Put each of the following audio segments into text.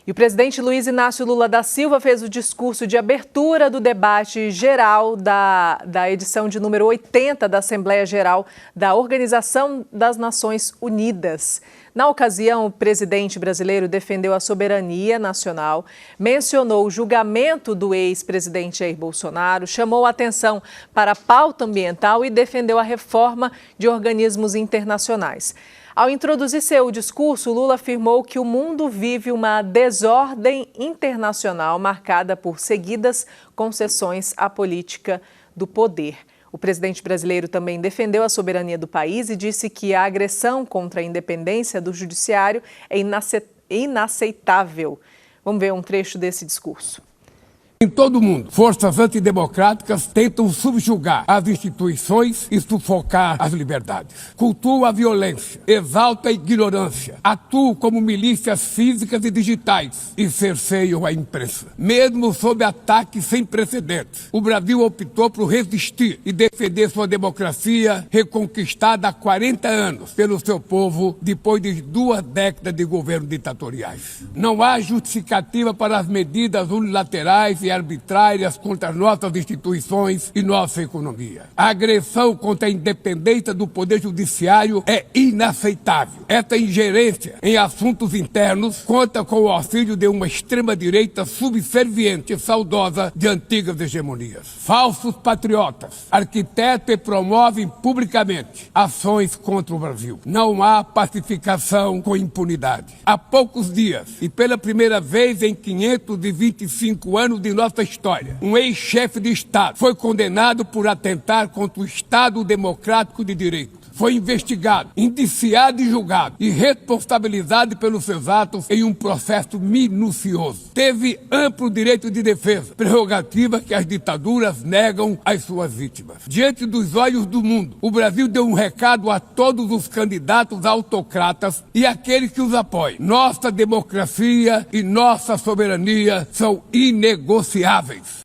E o presidente Luiz Inácio Lula da Silva fez o discurso de abertura do debate geral da edição de número 80 da Assembleia Geral da Organização das Nações Unidas. Na ocasião, o presidente brasileiro defendeu a soberania nacional, mencionou o julgamento do ex-presidente Jair Bolsonaro, chamou a atenção para a pauta ambiental e defendeu a reforma de organismos internacionais. Ao introduzir seu discurso, Lula afirmou que o mundo vive uma desordem internacional marcada por seguidas concessões à política do poder. O presidente brasileiro também defendeu a soberania do país e disse que a agressão contra a independência do judiciário é inaceitável. Vamos ver um trecho desse discurso. Em todo o mundo, forças antidemocráticas tentam subjugar as instituições e sufocar as liberdades. Cultua a violência, exalta a ignorância, atuam como milícias físicas e digitais e cerceiam a imprensa. Mesmo sob ataques sem precedentes, o Brasil optou por resistir e defender sua democracia reconquistada há 40 anos pelo seu povo depois de 2 décadas de governos ditatoriais. Não há justificativa para as medidas unilaterais e arbitrárias contra nossas instituições e nossa economia. A agressão contra a independência do Poder Judiciário é inaceitável. Essa ingerência em assuntos internos conta com o auxílio de uma extrema-direita subserviente e saudosa de antigas hegemonias. Falsos patriotas arquitetam e promovem publicamente ações contra o Brasil. Não há pacificação com impunidade. Há poucos dias, e pela primeira vez em 525 anos de nossa história, um ex-chefe de Estado foi condenado por atentar contra o Estado democrático de direito. Foi investigado, indiciado e julgado e responsabilizado pelos seus atos em um processo minucioso. Teve amplo direito de defesa, prerrogativa que as ditaduras negam às suas vítimas. Diante dos olhos do mundo, o Brasil deu um recado a todos os candidatos autocratas e àqueles que os apoiam. Nossa democracia e nossa soberania são inegociáveis.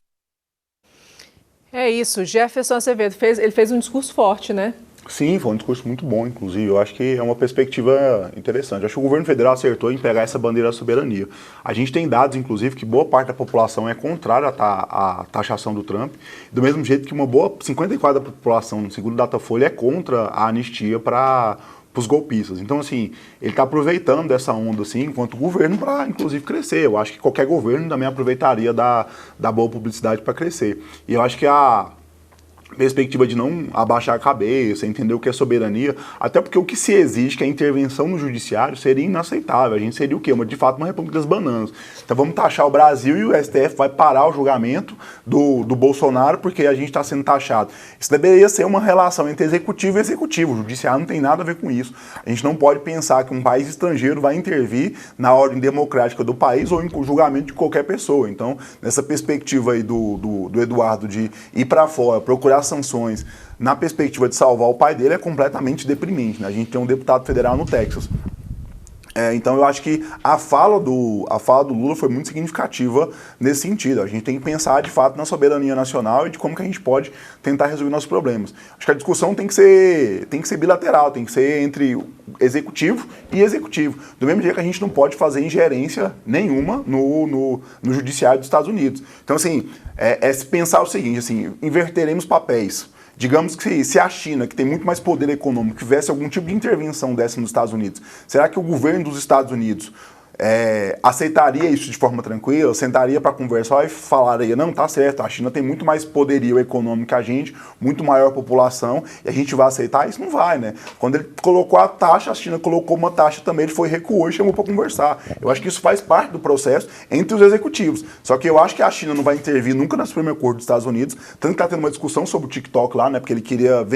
É isso, Jefferson Azevedo ele fez um discurso forte, né? Sim, foi um discurso muito bom, inclusive. Eu acho que é uma perspectiva interessante. Eu acho que o governo federal acertou em pegar essa bandeira da soberania. A gente tem dados, inclusive, que boa parte da população é contrária à taxação do Trump, do mesmo jeito que 54% da população, segundo o Datafolha, é contra a anistia para os golpistas. Então, assim, ele está aproveitando dessa onda, assim, enquanto governo, para, inclusive, crescer. Eu acho que qualquer governo também aproveitaria da boa publicidade para crescer. E eu acho que a perspectiva de não abaixar a cabeça, entender o que é soberania, até porque o que se exige, que é a intervenção no judiciário, seria inaceitável. A gente seria o quê? De fato, uma república das bananas. Então vamos taxar o Brasil e o STF vai parar o julgamento do Bolsonaro porque a gente está sendo taxado. Isso deveria ser uma relação entre executivo e executivo. O judiciário não tem nada a ver com isso. A gente não pode pensar que um país estrangeiro vai intervir na ordem democrática do país ou em julgamento de qualquer pessoa. Então, nessa perspectiva aí do Eduardo de ir para fora, procurar sanções na perspectiva de salvar o pai dele é completamente deprimente, né? A gente tem um deputado federal no Texas. Então eu acho que a fala do Lula foi muito significativa nesse sentido. A gente tem que pensar de fato na soberania nacional e de como que a gente pode tentar resolver nossos problemas. Acho que a discussão tem que ser bilateral, tem que ser entre executivo e executivo. Do mesmo jeito que a gente não pode fazer ingerência nenhuma no judiciário dos Estados Unidos. Então assim, se pensar o seguinte, assim, inverteremos papéis. Digamos que se a China, que tem muito mais poder econômico, tivesse algum tipo de intervenção dessa nos Estados Unidos, será que o governo dos Estados Unidos aceitaria isso de forma tranquila, sentaria para conversar e falaria, não, tá certo, a China tem muito mais poderio econômico que a gente, muito maior população, e a gente vai aceitar? Isso não vai, né? Quando ele colocou a taxa, a China colocou uma taxa também, ele recuou e chamou para conversar. Eu acho que isso faz parte do processo entre os executivos. Só que eu acho que a China não vai intervir nunca no Supremo Acordo dos Estados Unidos, tanto que está tendo uma discussão sobre o TikTok lá, né? Porque ele queria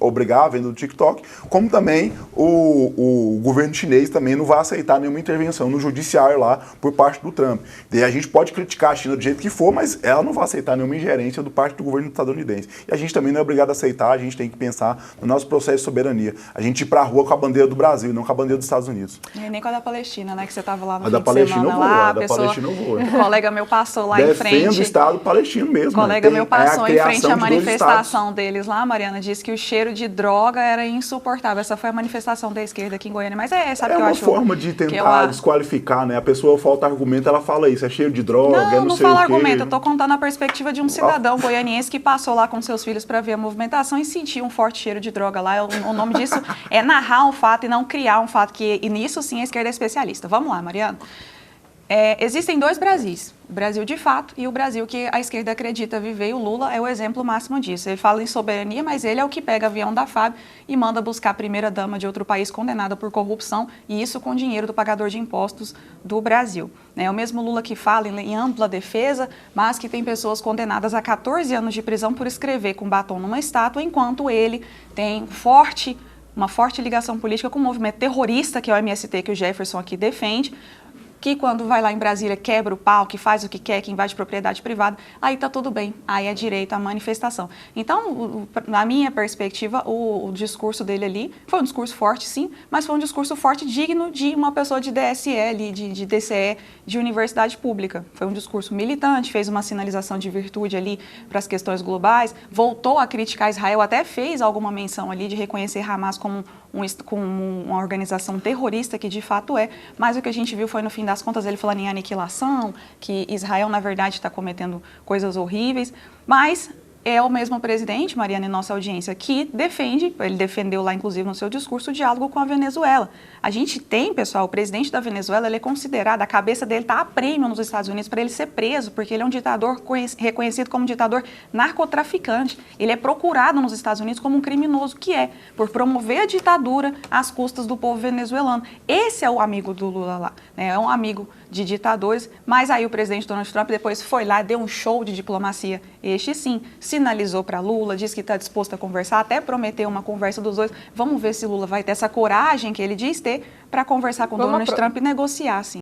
obrigar a venda do TikTok, como também o governo chinês também não vai aceitar nenhuma intervenção no judiciário lá por parte do Trump. E a gente pode criticar a China do jeito que for, mas ela não vai aceitar nenhuma ingerência do parte do governo estadunidense. E a gente também não é obrigado a aceitar, a gente tem que pensar no nosso processo de soberania. A gente ir pra rua com a bandeira do Brasil, não com a bandeira dos Estados Unidos. E nem com a da Palestina, né? Que você estava lá no fim de semana lá. A da Palestina eu vou. Um colega meu passou lá em frente. Defende o Estado palestino mesmo. Um colega meu passou em frente à manifestação deles lá, Mariana, disse que o cheiro de droga era insuportável. Essa foi a manifestação da esquerda aqui em Goiânia. Mas sabe o que eu acho? É uma forma de tentar desqualificar qualificar, né? A pessoa falta argumento, ela fala isso, é cheio de droga, não sei o quê. Não fala argumento, eu tô contando a perspectiva de um cidadão goianiense que passou lá com seus filhos para ver a movimentação e sentiu um forte cheiro de droga lá. O nome disso é narrar um fato e não criar um fato, e nisso sim a esquerda é especialista. Vamos lá, Mariana. Existem dois Brasis, o Brasil de fato e o Brasil que a esquerda acredita viver, e o Lula é o exemplo máximo disso. Ele fala em soberania, mas ele é o que pega avião da FAB e manda buscar a primeira-dama de outro país condenada por corrupção, e isso com dinheiro do pagador de impostos do Brasil. É o mesmo Lula que fala em ampla defesa, mas que tem pessoas condenadas a 14 anos de prisão por escrever com batom numa estátua, enquanto ele tem uma forte ligação política com o movimento terrorista, que é o MST, que o Jefferson aqui defende, que quando vai lá em Brasília quebra o pau, que faz o que quer, que invade propriedade privada, aí tá tudo bem, aí é direito à manifestação. Então, na minha perspectiva, o discurso dele ali foi um discurso forte, sim, mas foi um discurso forte digno de uma pessoa de DSL, de DCE, de universidade pública. Foi um discurso militante, fez uma sinalização de virtude ali para as questões globais, voltou a criticar Israel, até fez alguma menção ali de reconhecer Hamas como uma organização terrorista, que de fato é, mas o que a gente viu foi, no fim das contas, ele falando em aniquilação, que Israel, na verdade, está cometendo coisas horríveis, mas é o mesmo presidente, Mariana, em nossa audiência, que ele defendeu lá, inclusive, no seu discurso, o diálogo com a Venezuela. A gente tem, pessoal, o presidente da Venezuela, ele é considerado, a cabeça dele está a prêmio nos Estados Unidos para ele ser preso, porque ele é um ditador reconhecido como ditador narcotraficante. Ele é procurado nos Estados Unidos como um criminoso, que é, por promover a ditadura às custas do povo venezuelano. Esse é o amigo do Lula lá, né? É um amigo de ditadores, mas aí o presidente Donald Trump depois foi lá, deu um show de diplomacia, este sim, sinalizou para Lula, disse que está disposto a conversar, até prometeu uma conversa dos dois. Vamos ver se Lula vai ter essa coragem que ele diz ter para conversar com Donald Trump e negociar, sim.